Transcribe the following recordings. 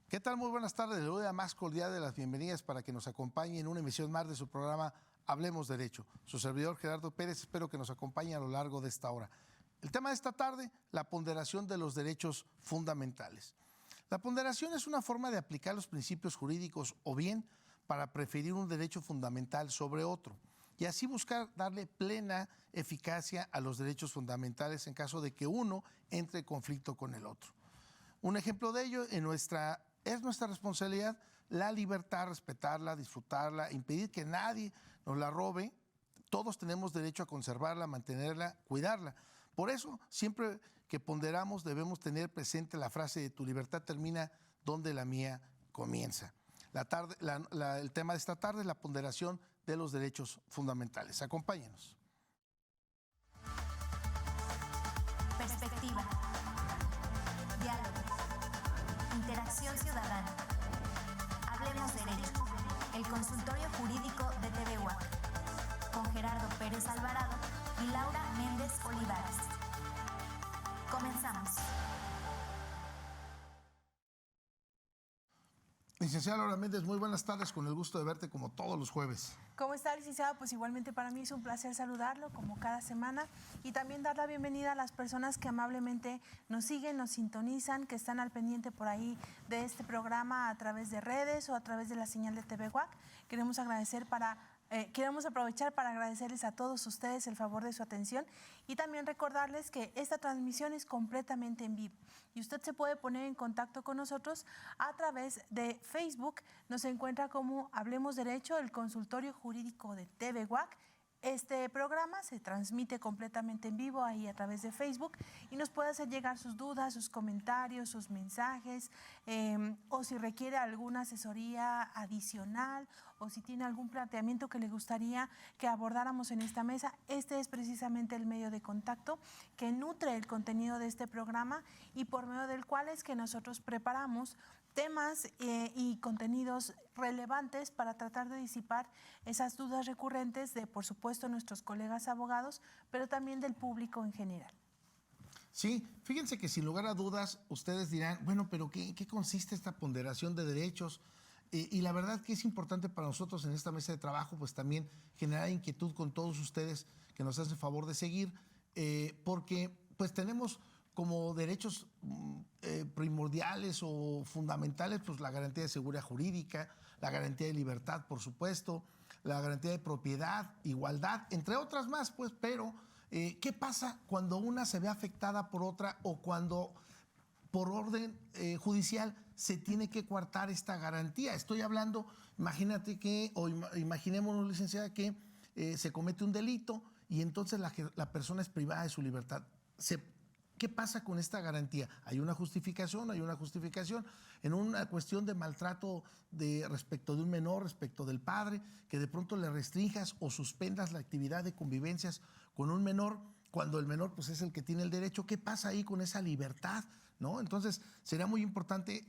¿Qué tal? Muy buenas tardes. Le doy la más cordial de las bienvenidas para que nos acompañe en una emisión más de su programa Hablemos Derecho. Su servidor Gerardo Pérez, espero que nos acompañe a lo largo de esta hora. El tema de esta tarde, la ponderación de los derechos fundamentales. La ponderación es una forma de aplicar los principios jurídicos o bien para preferir un derecho fundamental sobre otro y así buscar darle plena eficacia a los derechos fundamentales en caso de que uno entre en conflicto con el otro. Un ejemplo de ello es nuestra responsabilidad la libertad, respetarla, disfrutarla, impedir que nadie nos la robe. Todos tenemos derecho a conservarla, mantenerla, cuidarla. Por eso, siempre que ponderamos debemos tener presente la frase de tu libertad termina donde la mía comienza. El tema de esta tarde es la ponderación de los derechos fundamentales. Acompáñenos. Perspectiva. Diálogo. Interacción ciudadana. Hablemos Derecho. El consultorio jurídico de TV UAC. Con Gerardo Pérez Alvarado y Laura Méndez Olivares. Comenzamos. Licenciada Laura Méndez, muy buenas tardes, con el gusto de verte como todos los jueves. ¿Cómo está, licenciado? Pues igualmente para mí es un placer saludarlo como cada semana y también dar la bienvenida a las personas que amablemente nos siguen, nos sintonizan, que están al pendiente por ahí de este programa a través de redes o a través de la señal de TV UAC. Queremos aprovechar para agradecerles a todos ustedes el favor de su atención y también recordarles que esta transmisión es completamente en vivo y usted se puede poner en contacto con nosotros a través de Facebook. Nos encuentra como Hablemos Derecho, el consultorio jurídico de TV UAC. Este programa se transmite completamente en vivo ahí a través de Facebook y nos puede hacer llegar sus dudas, sus comentarios, sus mensajes, o si requiere alguna asesoría adicional o si tiene algún planteamiento que le gustaría que abordáramos en esta mesa. Este es precisamente el medio de contacto que nutre el contenido de este programa y por medio del cual es que nosotros preparamos temas y contenidos relevantes para tratar de disipar esas dudas recurrentes de, por supuesto, nuestros colegas abogados, pero también del público en general. Sí, fíjense que sin lugar a dudas ustedes dirán, bueno, pero ¿qué consiste esta ponderación de derechos? Y la verdad que es importante para nosotros en esta mesa de trabajo, pues también generar inquietud con todos ustedes que nos hacen favor de seguir, porque pues tenemos como derechos primordiales o fundamentales, pues la garantía de seguridad jurídica, la garantía de libertad, por supuesto, la garantía de propiedad, igualdad, entre otras más, pues, pero ¿qué pasa cuando una se ve afectada por otra o cuando por orden judicial se tiene que coartar esta garantía? Estoy hablando, imagínate que, o imaginémonos, licenciada, que se comete un delito y entonces la persona es privada de su libertad. ¿Qué pasa con esta garantía? ¿Hay una justificación? ¿Hay una justificación? En una cuestión de maltrato respecto de un menor, respecto del padre, que de pronto le restringas o suspendas la actividad de convivencias con un menor, cuando el menor pues, es el que tiene el derecho. ¿Qué pasa ahí con esa libertad? ¿No? Entonces, será muy importante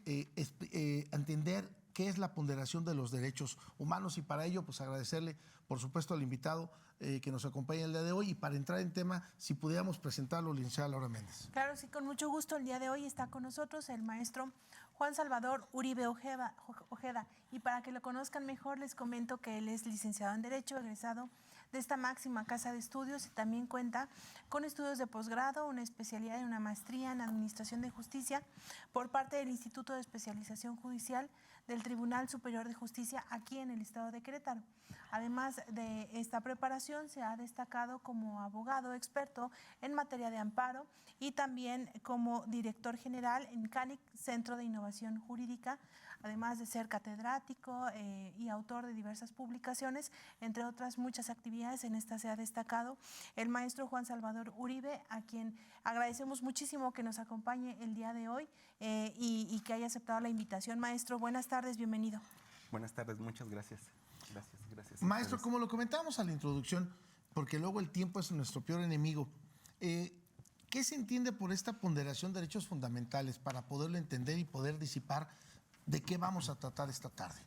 entender qué es la ponderación de los derechos humanos y para ello, pues agradecerle, por supuesto, al invitado que nos acompaña el día de hoy y para entrar en tema, si pudiéramos presentarlo, licenciada Laura Méndez. Claro, sí, con mucho gusto. El día de hoy está con nosotros el maestro Juan Salvador Uribe Ojeda. Y para que lo conozcan mejor, les comento que él es licenciado en Derecho, egresado de esta máxima casa de estudios y también cuenta con estudios de posgrado, una especialidad y una maestría en Administración de Justicia por parte del Instituto de Especialización Judicial del Tribunal Superior de Justicia aquí en el estado de Querétaro. Además de esta preparación, se ha destacado como abogado experto en materia de amparo y también como director general en CANIC, Centro de Innovación Jurídica, además de ser catedrático y autor de diversas publicaciones, entre otras muchas actividades. En esta se ha destacado el maestro Juan Salvador Uribe, a quien agradecemos muchísimo que nos acompañe el día de hoy y que haya aceptado la invitación. Maestro, buenas tardes, bienvenido. Buenas tardes, muchas gracias. Gracias. Maestro, como lo comentábamos a la introducción, porque luego el tiempo es nuestro peor enemigo, ¿qué se entiende por esta ponderación de derechos fundamentales para poderlo entender y poder disipar de qué vamos a tratar esta tarde?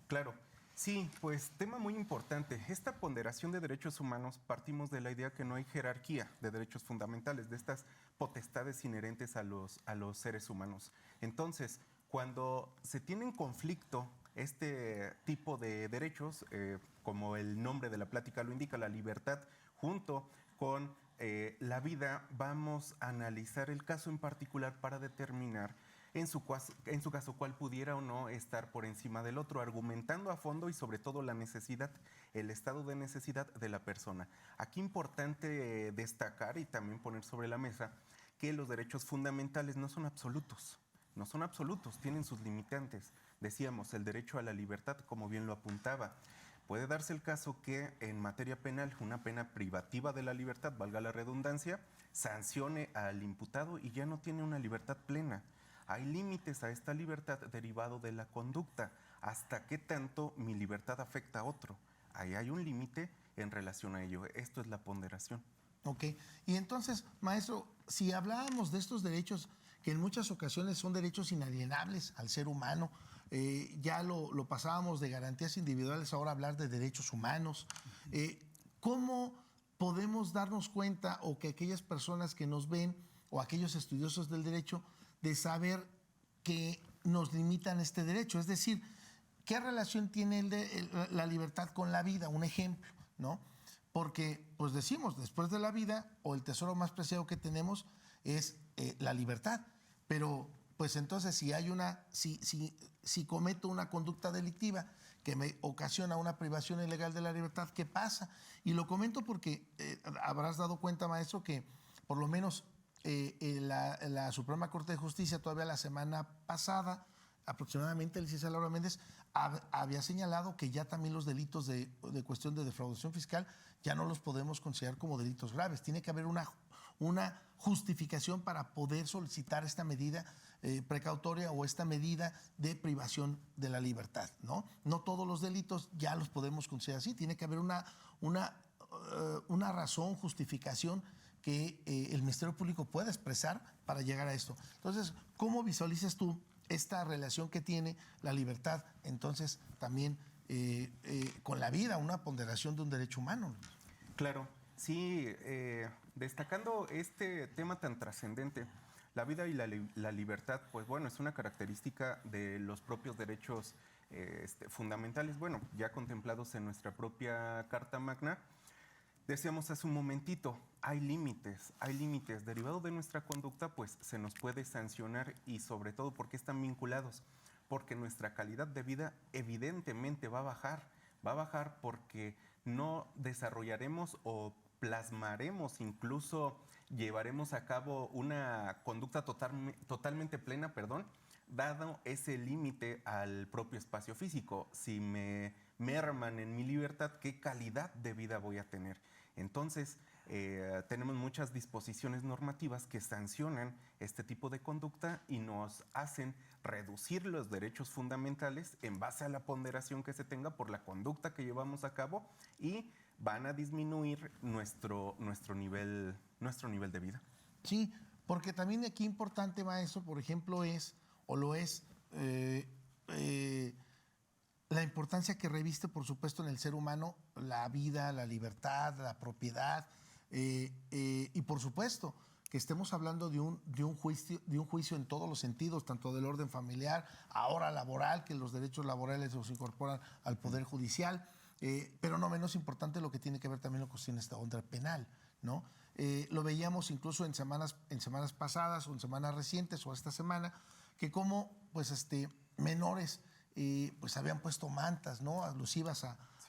Claro, sí, pues tema muy importante. Esta ponderación de derechos humanos partimos de la idea que no hay jerarquía de derechos fundamentales, de estas potestades inherentes a los seres humanos. Entonces, Cuando se tiene en conflicto este tipo de derechos, como el nombre de la plática lo indica, la libertad, junto con la vida, vamos a analizar el caso en particular para determinar en su caso cuál pudiera o no estar por encima del otro, argumentando a fondo y sobre todo la necesidad, el estado de necesidad de la persona. Aquí importante destacar y también poner sobre la mesa que los derechos fundamentales no son absolutos. No son absolutos, tienen sus limitantes. Decíamos, el derecho a la libertad, como bien lo apuntaba. Puede darse el caso que en materia penal, una pena privativa de la libertad, valga la redundancia, sancione al imputado y ya no tiene una libertad plena. Hay límites a esta libertad derivado de la conducta. ¿Hasta qué tanto mi libertad afecta a otro? Ahí hay un límite en relación a ello. Esto es la ponderación. Ok. Y entonces, maestro, si hablábamos de estos derechos, que en muchas ocasiones son derechos inalienables al ser humano, ya lo pasábamos de garantías individuales, ahora hablar de derechos humanos. ¿Cómo podemos darnos cuenta o que aquellas personas que nos ven o aquellos estudiosos del derecho de saber que nos limitan este derecho? Es decir, ¿qué relación tiene la libertad con la vida? Un ejemplo, ¿no? Porque, pues decimos, después de la vida, o el tesoro más preciado que tenemos es la libertad. Pero, pues entonces, si cometo una conducta delictiva que me ocasiona una privación ilegal de la libertad, ¿qué pasa? Y lo comento porque habrás dado cuenta, maestro, que por lo menos la Suprema Corte de Justicia todavía la semana pasada, aproximadamente, el licenciado Laura Méndez había señalado que ya también los delitos de cuestión de defraudación fiscal ya no los podemos considerar como delitos graves. Tiene que haber una justificación para poder solicitar esta medida precautoria o esta medida de privación de la libertad, ¿no? No todos los delitos ya los podemos considerar así. Tiene que haber una razón, justificación que el Ministerio Público pueda expresar para llegar a esto. Entonces, ¿cómo visualizas tú esta relación que tiene la libertad, entonces, también con la vida, una ponderación de un derecho humano? Claro, sí, destacando este tema tan trascendente, la vida y la libertad, pues bueno, es una característica de los propios derechos fundamentales, bueno, ya contemplados en nuestra propia Carta Magna. Decíamos hace un momentito, hay límites, derivados de nuestra conducta, pues se nos puede sancionar y sobre todo porque están vinculados, porque nuestra calidad de vida evidentemente va a bajar porque no desarrollaremos o plasmaremos, incluso llevaremos a cabo una conducta totalmente plena, dado ese límite al propio espacio físico. Si me merman en mi libertad, ¿qué calidad de vida voy a tener? Entonces, tenemos muchas disposiciones normativas que sancionan este tipo de conducta y nos hacen reducir los derechos fundamentales en base a la ponderación que se tenga por la conducta que llevamos a cabo y van a disminuir nuestro nivel de vida. Sí, porque también aquí importante, maestro, por ejemplo, la importancia que reviste, por supuesto, en el ser humano la vida, la libertad, la propiedad, y por supuesto que estemos hablando de un juicio en todos los sentidos, tanto del orden familiar, ahora laboral, que los derechos laborales los incorporan al Poder Judicial, pero no menos importante lo que tiene que ver también con cuestión esta onda penal, ¿no? Lo veíamos incluso en semanas pasadas o en semanas recientes o esta semana, que como pues menores pues habían puesto mantas, ¿no?, alusivas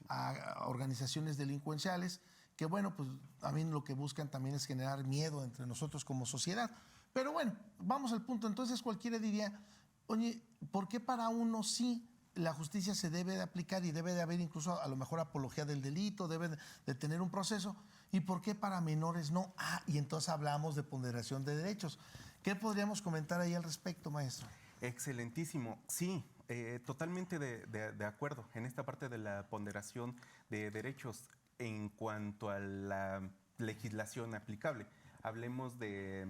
a organizaciones delincuenciales, que bueno, pues también lo que buscan también es generar miedo entre nosotros como sociedad. Pero bueno, vamos al punto. Entonces cualquiera diría, oye, ¿por qué para uno sí la justicia se debe de aplicar y debe de haber incluso a lo mejor apología del delito, debe de tener un proceso? ¿Y por qué para menores no? Y entonces hablamos de ponderación de derechos. ¿Qué podríamos comentar ahí al respecto, maestro? Excelentísimo. Sí, totalmente de acuerdo en esta parte de la ponderación de derechos en cuanto a la legislación aplicable. Hablemos de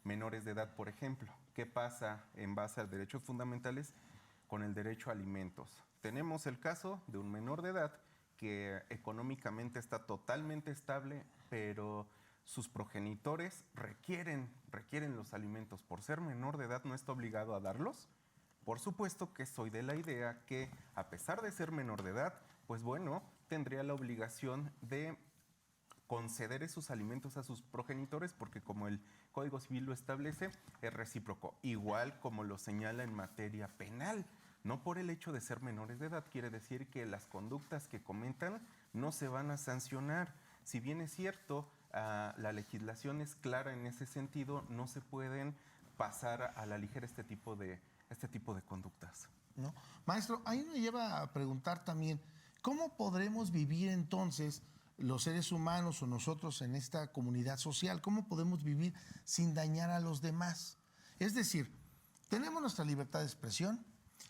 menores de edad, por ejemplo. ¿Qué pasa en base a derechos fundamentales con el derecho a alimentos? Tenemos el caso de un menor de edad que económicamente está totalmente estable, pero sus progenitores requieren los alimentos. Por ser menor de edad no está obligado a darlos, Por supuesto que soy de la idea que, a pesar de ser menor de edad, pues bueno, tendría la obligación de conceder esos alimentos a sus progenitores, porque como el Código Civil lo establece, es recíproco, igual como lo señala en materia penal. No por el hecho de ser menores de edad quiere decir que las conductas que comentan no se van a sancionar. Si bien es cierto, la legislación es clara en ese sentido, no se pueden pasar a la ligera este tipo de conductas. ¿No? Maestro, ahí me lleva a preguntar también, ¿cómo podremos vivir entonces los seres humanos o nosotros en esta comunidad social? ¿Cómo podemos vivir sin dañar a los demás? Es decir, tenemos nuestra libertad de expresión,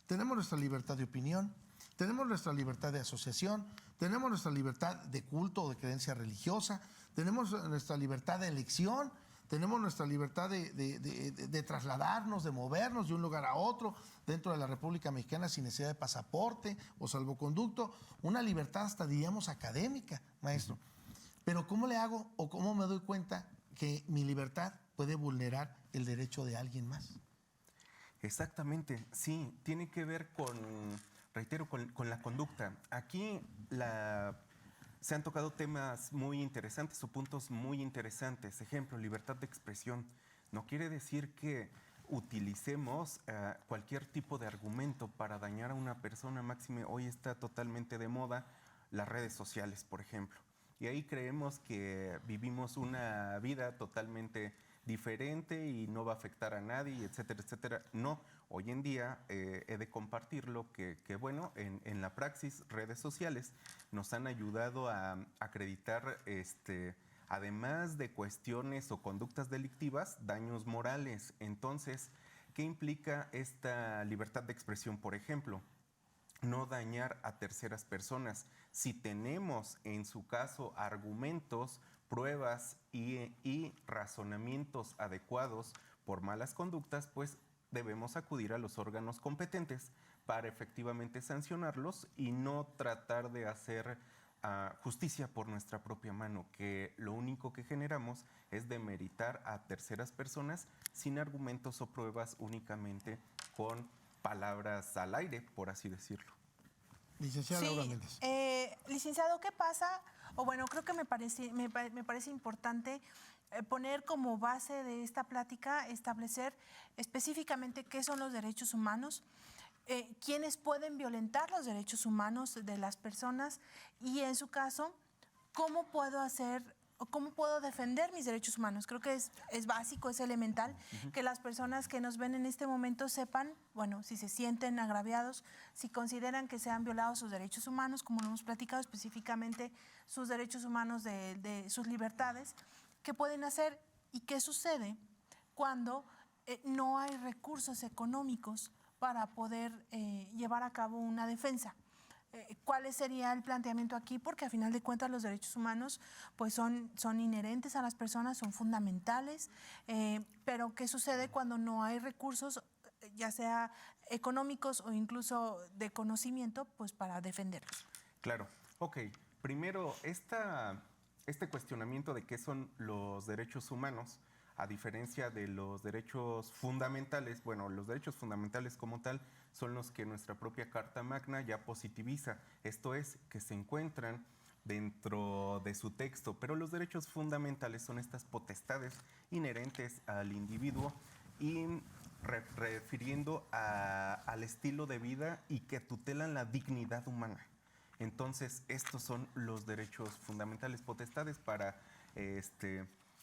tenemos nuestra libertad de opinión, tenemos nuestra libertad de asociación, tenemos nuestra libertad de culto o de creencia religiosa, tenemos nuestra libertad de elección, tenemos nuestra libertad de trasladarnos, de movernos de un lugar a otro dentro de la República Mexicana sin necesidad de pasaporte o salvoconducto, una libertad hasta diríamos académica, maestro. Pero ¿cómo le hago o cómo me doy cuenta que mi libertad puede vulnerar el derecho de alguien más? Exactamente, sí, tiene que ver reitero, con la conducta. Aquí se han tocado temas muy interesantes o puntos muy interesantes. Ejemplo, libertad de expresión. No quiere decir que utilicemos cualquier tipo de argumento para dañar a una persona. Máxime, hoy está totalmente de moda las redes sociales, por ejemplo. Y ahí creemos que vivimos una vida totalmente diferente y no va a afectar a nadie, etcétera, etcétera. No, hoy en día he de compartirlo que bueno, en la praxis, redes sociales nos han ayudado a acreditar, además de cuestiones o conductas delictivas, daños morales. Entonces, ¿qué implica esta libertad de expresión? Por ejemplo, no dañar a terceras personas. Si tenemos en su caso argumentos, pruebas y razonamientos adecuados por malas conductas, pues debemos acudir a los órganos competentes para efectivamente sancionarlos y no tratar de hacer justicia por nuestra propia mano, que lo único que generamos es demeritar a terceras personas sin argumentos o pruebas, únicamente con palabras al aire, por así decirlo. Licenciada Laura Méndez. Licenciado, ¿qué pasa? O bueno, creo que me parece importante poner como base de esta plática, establecer específicamente qué son los derechos humanos, quiénes pueden violentar los derechos humanos de las personas y en su caso, cómo puedo hacer o cómo puedo defender mis derechos humanos. Creo que es básico, es elemental que las personas que nos ven en este momento sepan, bueno, si se sienten agraviados, si consideran que se han violado sus derechos humanos, como lo hemos platicado específicamente, sus derechos humanos de sus libertades, qué pueden hacer y qué sucede cuando no hay recursos económicos para poder llevar a cabo una defensa. ¿Cuál sería el planteamiento aquí? Porque a final de cuentas los derechos humanos pues son inherentes a las personas, son fundamentales, pero ¿qué sucede cuando no hay recursos, ya sea económicos o incluso de conocimiento, pues para defenderlos? Claro, ok. Primero, este cuestionamiento de qué son los derechos humanos, a diferencia de los derechos fundamentales, bueno, los derechos fundamentales como tal son los que nuestra propia Carta Magna ya positiviza, esto es, que se encuentran dentro de su texto, pero los derechos fundamentales son estas potestades inherentes al individuo y refiriendo al estilo de vida y que tutelan la dignidad humana. Entonces, estos son los derechos fundamentales, potestades para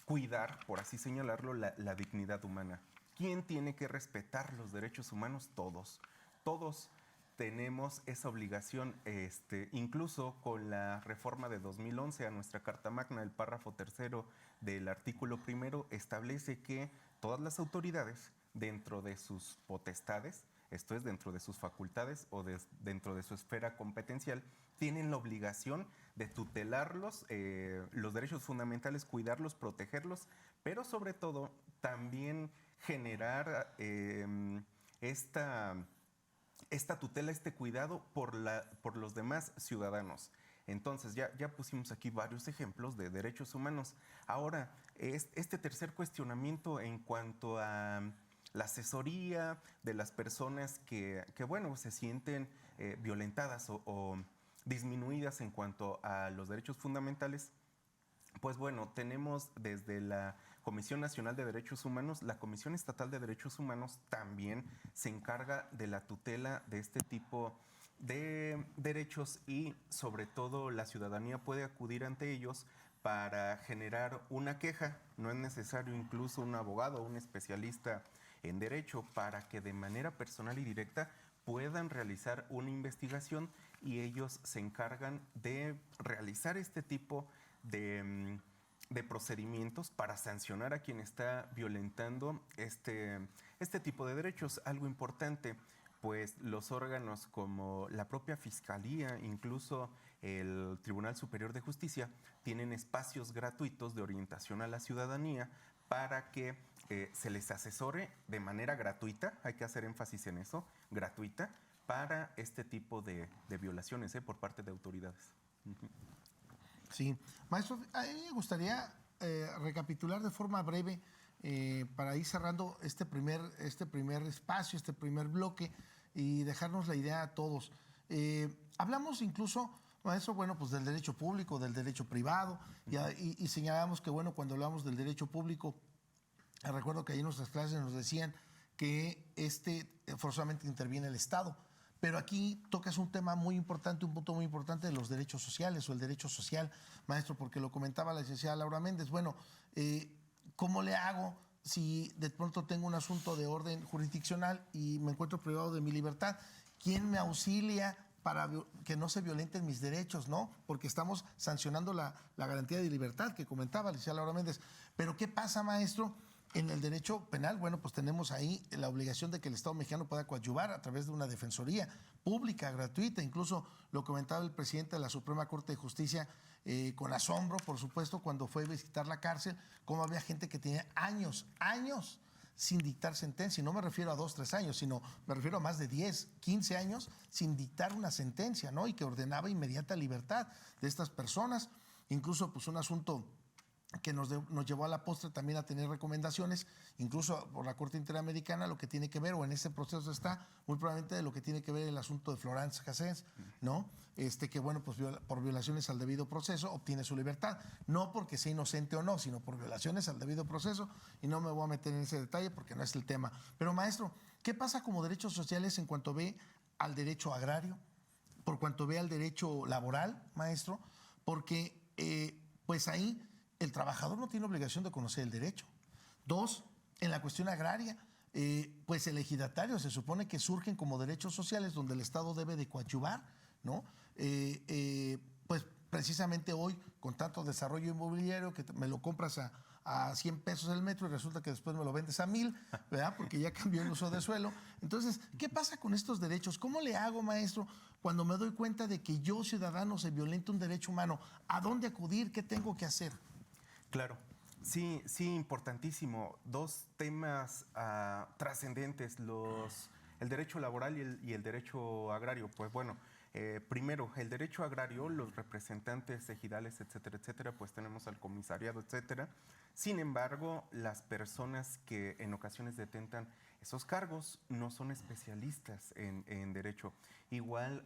cuidar, por así señalarlo, la dignidad humana. ¿Quién tiene que respetar los derechos humanos? Todos. Todos tenemos esa obligación, incluso con la reforma de 2011 a nuestra Carta Magna, el párrafo 3º del artículo 1 establece que todas las autoridades, dentro de sus potestades, esto es, dentro de sus facultades o dentro de su esfera competencial, tienen la obligación de tutelarlos, los derechos fundamentales, cuidarlos, protegerlos, pero sobre todo también generar esta tutela, este cuidado por los demás ciudadanos. Entonces, ya pusimos aquí varios ejemplos de derechos humanos. Ahora, este tercer cuestionamiento en cuanto a la asesoría de las personas que bueno, se sienten violentadas o disminuidas en cuanto a los derechos fundamentales. Pues bueno, tenemos desde la Comisión Nacional de Derechos Humanos, la Comisión Estatal de Derechos Humanos también se encarga de la tutela de este tipo de derechos y sobre todo la ciudadanía puede acudir ante ellos para generar una queja. No es necesario incluso un abogado o un especialista en derecho para que de manera personal y directa puedan realizar una investigación y ellos se encargan de realizar este tipo de procedimientos para sancionar a quien está violentando este tipo de derechos. Algo importante, pues los órganos como la propia Fiscalía, incluso el Tribunal Superior de Justicia, tienen espacios gratuitos de orientación a la ciudadanía para que se les asesore de manera gratuita, hay que hacer énfasis en eso, gratuita, para este tipo de violaciones por parte de autoridades. Sí, maestro, a mí me gustaría recapitular de forma breve para ir cerrando este primer espacio, este primer bloque y dejarnos la idea a todos. Hablamos incluso, maestro, bueno, pues del derecho público, del derecho privado y señalamos que, bueno, cuando hablamos del derecho público, recuerdo que ahí en nuestras clases nos decían que forzosamente interviene el Estado. Pero aquí tocas un tema muy importante, un punto muy importante de los derechos sociales o el derecho social, maestro, porque lo comentaba la licenciada Laura Méndez. Bueno, ¿cómo le hago si de pronto tengo un asunto de orden jurisdiccional y me encuentro privado de mi libertad? ¿Quién me auxilia para que no se violenten mis derechos, no? Porque estamos sancionando la garantía de libertad que comentaba la licenciada Laura Méndez. Pero ¿qué pasa, maestro? En el derecho penal, bueno, pues tenemos ahí la obligación de que el Estado mexicano pueda coadyuvar a través de una defensoría pública, gratuita. Incluso lo comentaba el presidente de la Suprema Corte de Justicia con asombro, por supuesto, cuando fue a visitar la cárcel, cómo había gente que tenía años sin dictar sentencia. Y no me refiero a 2, 3 años, sino me refiero a más de 10, 15 años sin dictar una sentencia, ¿no? Y que ordenaba inmediata libertad de estas personas. Incluso, pues, un asunto que nos llevó a la postre también a tener recomendaciones, incluso por la Corte Interamericana, lo que tiene que ver, o en ese proceso está, muy probablemente de lo que tiene que ver el asunto de Florence Cassens, ¿no? Que bueno, pues por violaciones al debido proceso obtiene su libertad, no porque sea inocente o no, sino por violaciones al debido proceso, y no me voy a meter en ese detalle porque no es el tema. Pero maestro, ¿qué pasa como derechos sociales en cuanto ve al derecho agrario, por cuanto ve al derecho laboral, maestro? Porque pues ahí el trabajador no tiene obligación de conocer el derecho. 2, en la cuestión agraria, pues el ejidatario se supone que surgen como derechos sociales donde el Estado debe de coadyuvar, ¿no? Pues precisamente hoy, con tanto desarrollo inmobiliario, que me lo compras a 100 pesos el metro y resulta que después me lo vendes a 1,000, ¿verdad? Porque ya cambió el uso de suelo. Entonces, ¿qué pasa con estos derechos? ¿Cómo le hago, maestro, cuando me doy cuenta de que yo, ciudadano, se violenta un derecho humano? ¿A dónde acudir? ¿Qué tengo que hacer? Claro, sí, importantísimo. 2 temas trascendentes, el derecho laboral y el derecho agrario. Pues bueno, primero, el derecho agrario, los representantes ejidales, etcétera, pues tenemos al comisariado, etcétera. Sin embargo, las personas que en ocasiones detentan esos cargos no son especialistas en derecho. Igual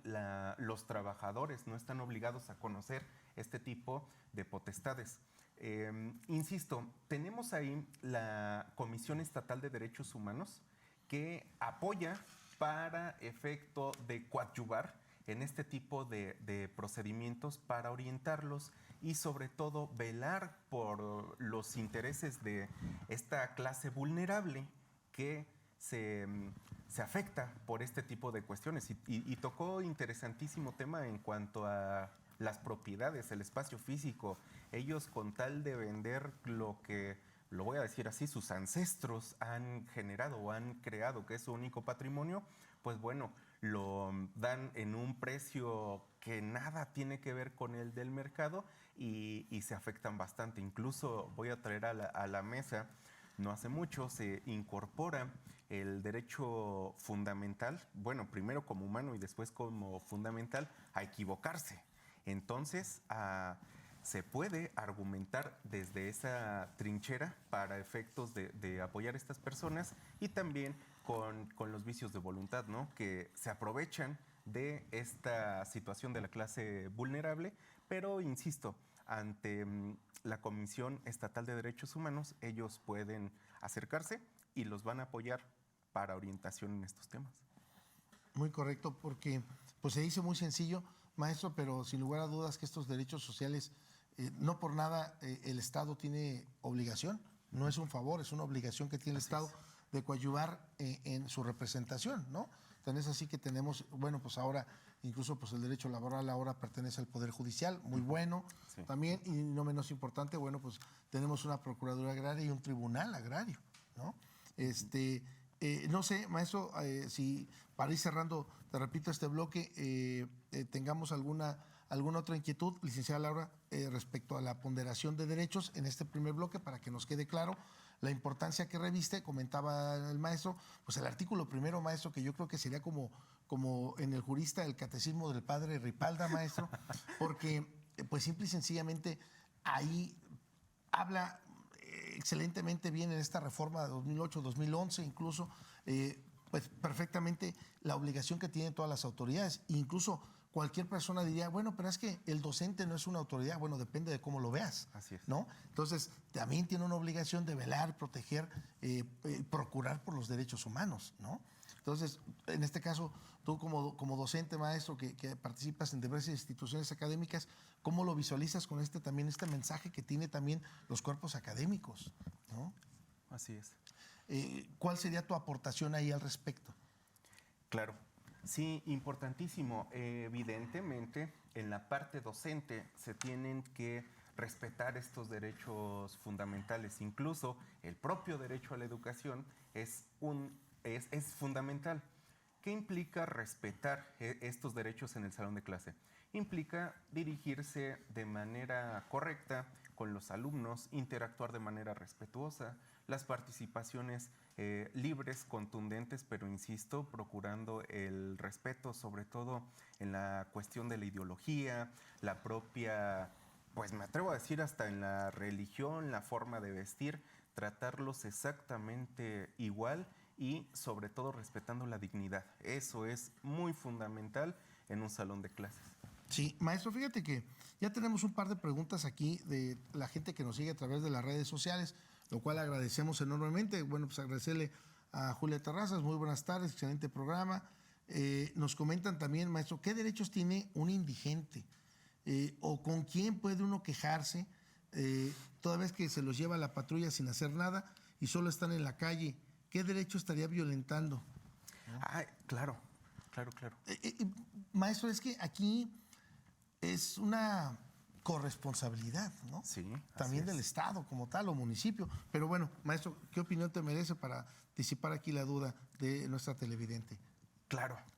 los trabajadores no están obligados a conocer este tipo de potestades. Insisto, tenemos ahí la Comisión Estatal de Derechos Humanos que apoya para efecto de coadyuvar en este tipo de procedimientos para orientarlos y sobre todo velar por los intereses de esta clase vulnerable que se afecta por este tipo de cuestiones. Y tocó interesantísimo tema en cuanto a las propiedades, el espacio físico. Ellos, con tal de vender lo que, lo voy a decir así, sus ancestros han generado o han creado, que es su único patrimonio, pues bueno, lo dan en un precio que nada tiene que ver con el del mercado y se afectan bastante. Incluso voy a traer a la mesa, no hace mucho se incorpora el derecho fundamental, bueno, primero como humano y después como fundamental, a equivocarse. Entonces, se puede argumentar desde esa trinchera para efectos de apoyar a estas personas y también con los vicios de voluntad, ¿no? Que se aprovechan de esta situación de la clase vulnerable, pero insisto, ante la Comisión Estatal de Derechos Humanos, ellos pueden acercarse y los van a apoyar para orientación en estos temas. Muy correcto, porque pues se dice muy sencillo, maestro, pero sin lugar a dudas que estos derechos sociales, no por nada el Estado tiene obligación, no es un favor, es una obligación que tiene el Estado de coadyuvar en su representación, ¿no? Tan es así que tenemos, bueno, pues ahora incluso pues el derecho laboral ahora pertenece al Poder Judicial, muy bueno también, y no menos importante, bueno, pues tenemos una Procuraduría Agraria y un Tribunal Agrario, ¿no? No sé, maestro, si para ir cerrando, te repito, este bloque, tengamos alguna otra inquietud, licenciada Laura, respecto a la ponderación de derechos en este primer bloque, para que nos quede claro la importancia que reviste, comentaba el maestro, pues el artículo primero, maestro, que yo creo que sería como en el jurista el catecismo del padre Ripalda, maestro, porque pues simple y sencillamente ahí habla excelentemente bien en esta reforma de 2008, 2011 incluso, pues perfectamente la obligación que tienen todas las autoridades. Incluso cualquier persona diría, bueno, pero es que el docente no es una autoridad. Bueno, depende de cómo lo veas. Así es. ¿No? Entonces, también tiene una obligación de velar, proteger, procurar por los derechos humanos, ¿no? Entonces, en este caso, tú como docente, maestro, que participas en diversas instituciones académicas, ¿cómo lo visualizas con este mensaje que tiene también los cuerpos académicos, ¿no? Así es. ¿Cuál sería tu aportación ahí al respecto? Claro. Sí, importantísimo. Evidentemente, en la parte docente se tienen que respetar estos derechos fundamentales. Incluso el propio derecho a la educación es fundamental. ¿Qué implica respetar estos derechos en el salón de clase? Implica dirigirse de manera correcta con los alumnos, interactuar de manera respetuosa, las participaciones libres, contundentes, pero insisto, procurando el respeto, sobre todo en la cuestión de la ideología, la propia, pues me atrevo a decir hasta en la religión, la forma de vestir, tratarlos exactamente igual y sobre todo respetando la dignidad. Eso es muy fundamental en un salón de clases. Sí, maestro, fíjate que ya tenemos un par de preguntas aquí de la gente que nos sigue a través de las redes sociales, lo cual agradecemos enormemente. Bueno, pues agradecerle a Julia Terrazas, muy buenas tardes, excelente programa. Nos comentan también, maestro, ¿qué derechos tiene un indigente? ¿O con quién puede uno quejarse toda vez que se los lleva a la patrulla sin hacer nada y solo están en la calle? ¿Qué derecho estaría violentando? Ah, claro. Maestro, es que aquí es una corresponsabilidad, ¿no? Sí. También del Estado como tal o municipio. Pero bueno, maestro, ¿qué opinión te merece para disipar aquí la duda de nuestra televidente?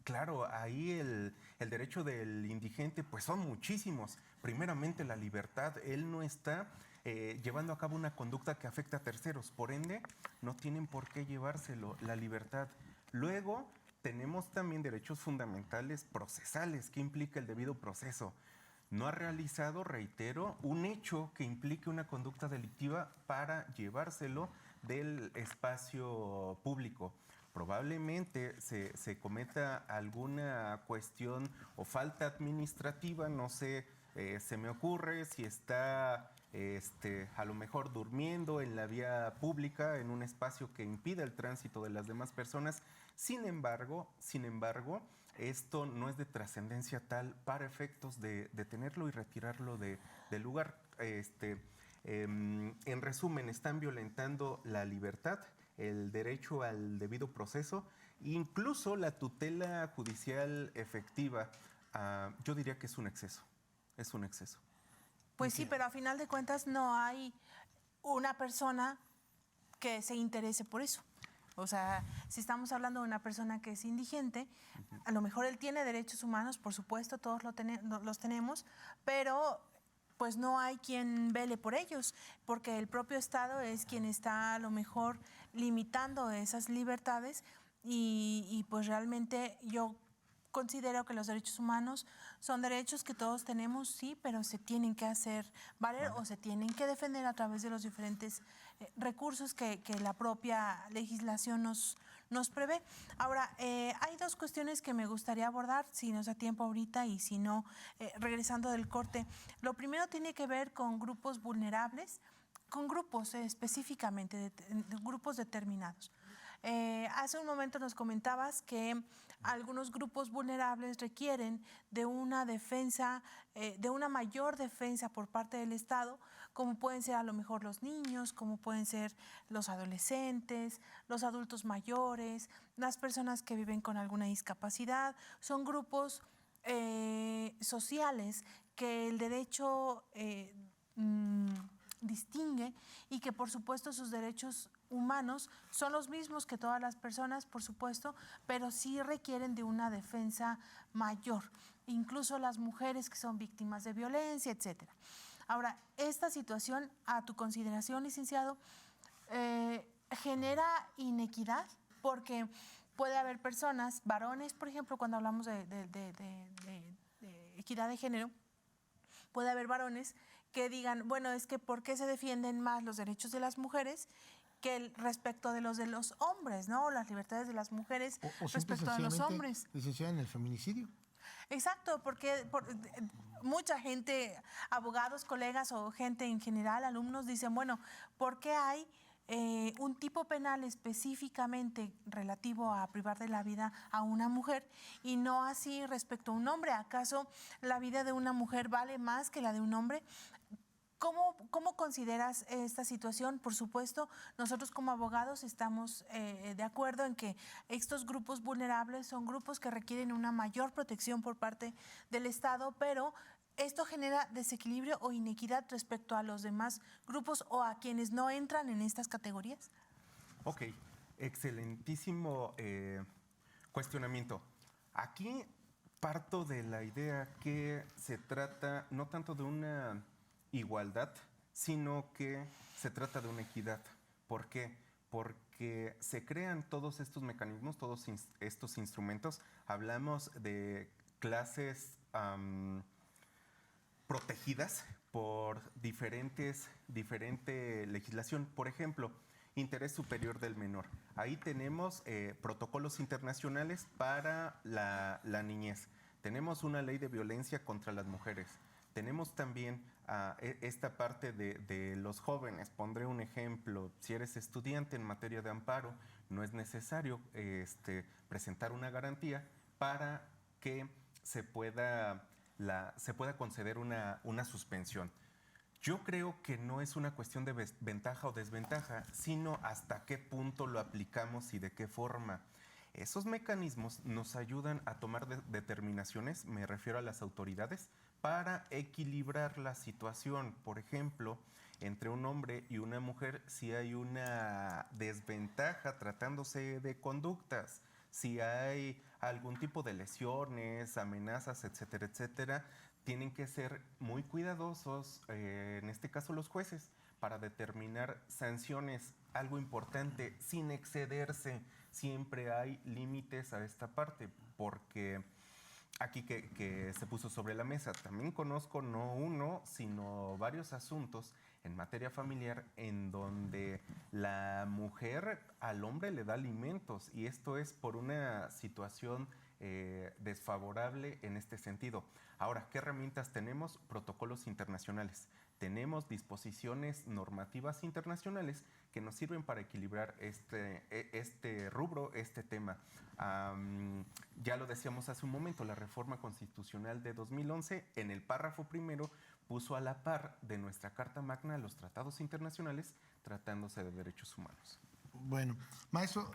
Claro, ahí el derecho del indigente, pues son muchísimos. Primeramente la libertad, él no está llevando a cabo una conducta que afecta a terceros, por ende no tienen por qué llevárselo, la libertad. Luego tenemos también derechos fundamentales procesales, que implica el debido proceso. No ha realizado, reitero, un hecho que implique una conducta delictiva para llevárselo del espacio público. Probablemente se cometa alguna cuestión o falta administrativa, no sé, se me ocurre si está a lo mejor durmiendo en la vía pública, en un espacio que impida el tránsito de las demás personas. Sin embargo, esto no es de trascendencia tal para efectos de detenerlo y retirarlo del lugar. En resumen, están violentando la libertad, el derecho al debido proceso, incluso la tutela judicial efectiva. Yo diría que es un exceso. Pues sí, pero a final de cuentas no hay una persona que se interese por eso. O sea, si estamos hablando de una persona que es indigente, a lo mejor él tiene derechos humanos, por supuesto, todos los tenemos, pero pues no hay quien vele por ellos, porque el propio Estado es quien está a lo mejor limitando esas libertades y pues realmente yo considero que los derechos humanos son derechos que todos tenemos, sí, pero se tienen que hacer valer o se tienen que defender a través de los diferentes recursos que la propia legislación nos prevé. Ahora, hay dos cuestiones que me gustaría abordar, si nos da tiempo ahorita y si no, regresando del corte. Lo primero tiene que ver con grupos vulnerables, con grupos específicamente, de grupos determinados. Hace un momento nos comentabas que algunos grupos vulnerables requieren de una defensa, de una mayor defensa por parte del Estado, como pueden ser a lo mejor los niños, como pueden ser los adolescentes, los adultos mayores, las personas que viven con alguna discapacidad. Son grupos sociales que el derecho distingue y que por supuesto sus derechos humanos son los mismos que todas las personas, por supuesto, pero sí requieren de una defensa mayor, incluso las mujeres que son víctimas de violencia, etcétera. Ahora, esta situación, a tu consideración, licenciado, genera inequidad porque puede haber personas, varones, por ejemplo, cuando hablamos de equidad de género, puede haber varones que digan, bueno, es que ¿por qué se defienden más los derechos de las mujeres que respecto de los hombres, ¿no? Las libertades de las mujeres o respecto de los hombres. Licenciada en el feminicidio. Exacto, porque mucha gente, abogados, colegas o gente en general, alumnos, dicen, bueno, ¿por qué hay un tipo penal específicamente relativo a privar de la vida a una mujer y no así respecto a un hombre? ¿Acaso la vida de una mujer vale más que la de un hombre? ¿Cómo consideras esta situación? Por supuesto, nosotros como abogados estamos de acuerdo en que estos grupos vulnerables son grupos que requieren una mayor protección por parte del Estado, pero ¿esto genera desequilibrio o inequidad respecto a los demás grupos o a quienes no entran en estas categorías? Ok, excelentísimo cuestionamiento. Aquí parto de la idea que se trata no tanto de una igualdad, sino que se trata de una equidad. ¿Por qué? Porque se crean todos estos mecanismos, todos estos instrumentos. Hablamos de clases protegidas por diferente legislación. Por ejemplo, interés superior del menor. Ahí tenemos protocolos internacionales para la niñez. Tenemos una ley de violencia contra las mujeres. Tenemos también esta parte de los jóvenes. Pondré un ejemplo. Si eres estudiante en materia de amparo, no es necesario presentar una garantía para que se pueda conceder una suspensión. Yo creo que no es una cuestión de ventaja o desventaja, sino hasta qué punto lo aplicamos y de qué forma. Esos mecanismos nos ayudan a tomar determinaciones, me refiero a las autoridades, para equilibrar la situación. Por ejemplo, entre un hombre y una mujer, si hay una desventaja tratándose de conductas, si hay algún tipo de lesiones, amenazas, etcétera, etcétera, tienen que ser muy cuidadosos, en este caso los jueces, para determinar sanciones. Algo importante, sin excederse. Siempre hay límites a esta parte, porque aquí que se puso sobre la mesa, también conozco no uno, sino varios asuntos en materia familiar en donde la mujer al hombre le da alimentos, y esto es por una situación desfavorable en este sentido. Ahora, ¿qué herramientas tenemos? Protocolos internacionales. Tenemos disposiciones normativas internacionales que nos sirven para equilibrar este rubro, este tema. Ya lo decíamos hace un momento, la reforma constitucional de 2011, en el párrafo primero, puso a la par de nuestra Carta Magna los tratados internacionales tratándose de derechos humanos. Bueno, maestro,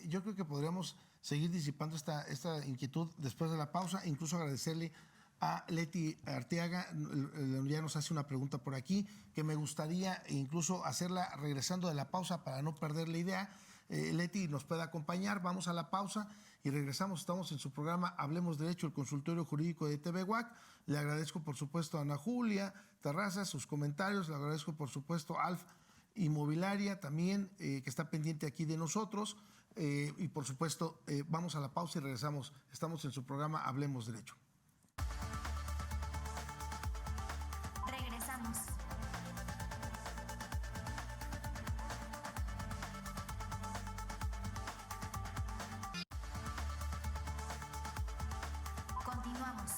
yo creo que podríamos seguir disipando esta inquietud después de la pausa, incluso agradecerle a Leti Arteaga. Ya nos hace una pregunta por aquí que me gustaría incluso hacerla regresando de la pausa para no perder la idea. Leti nos puede acompañar, vamos a la pausa y regresamos. Estamos en su programa Hablemos Derecho, el consultorio jurídico de TV UAC. Le agradezco por supuesto a Ana Julia Terrazas sus comentarios, le agradezco por supuesto a Alf inmobiliaria también, que está pendiente aquí de nosotros. Y por supuesto, vamos a la pausa y regresamos. Estamos en su programa Hablemos Derecho. Regresamos. Continuamos.